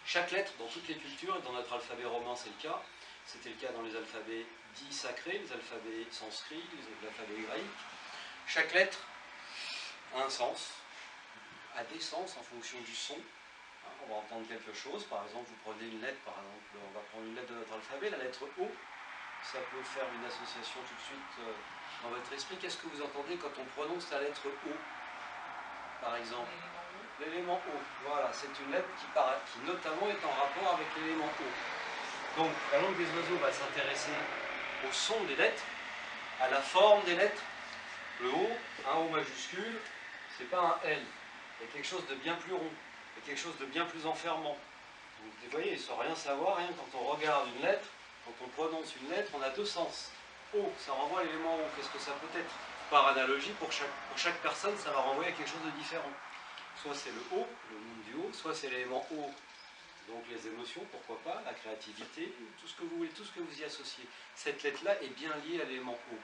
Chaque lettre, dans toutes les cultures, et dans notre alphabet romain c'est le cas, c'était le cas dans les alphabets dits sacrés, les alphabets sanscrits, les alphabets grecs, chaque lettre a un sens, a des sens en fonction du son. On va entendre quelque chose, par exemple, vous prenez une lettre, par exemple, on va prendre une lettre de notre alphabet, la lettre O, ça peut faire une association tout de suite dans votre esprit. Qu'est-ce que vous entendez quand on prononce la lettre O, par exemple? L'élément O, voilà, c'est une lettre qui notamment est en rapport avec l'élément O. Donc, la langue des oiseaux va s'intéresser au son des lettres, à la forme des lettres. Le O, un O majuscule, c'est pas un L, il y a quelque chose de bien plus rond. Quelque chose de bien plus enfermant. Donc, vous voyez, sans rien savoir, quand on regarde une lettre, quand on prononce une lettre, on a deux sens. O, ça renvoie à l'élément O. Qu'est-ce que ça peut être? Par analogie, pour chaque personne, ça va renvoyer à quelque chose de différent. Soit c'est le O, le monde du O, soit c'est l'élément O. Donc les émotions, pourquoi pas, la créativité, tout ce que vous voulez, tout ce que vous y associez. Cette lettre-là est bien liée à l'élément O.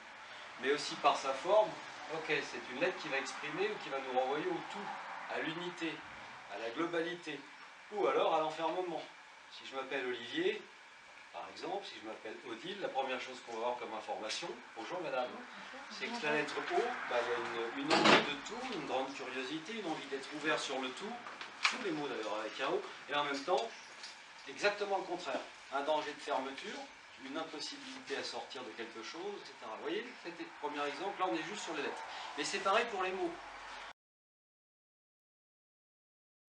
Mais aussi par sa forme, ok, c'est une lettre qui va exprimer ou qui va nous renvoyer au tout, à l'unité, à la globalité, ou alors à l'enfermement. Si je m'appelle Olivier, par exemple, si je m'appelle Odile, la première chose qu'on va avoir comme information, bonjour madame, c'est que la lettre O, il y a une envie de tout, une grande curiosité, une envie d'être ouvert sur le tout, tous les mots d'ailleurs avec un O, et en même temps, exactement le contraire, un danger de fermeture, une impossibilité à sortir de quelque chose, etc. Vous voyez, c'était le premier exemple, là on est juste sur les lettres. Mais c'est pareil pour les mots.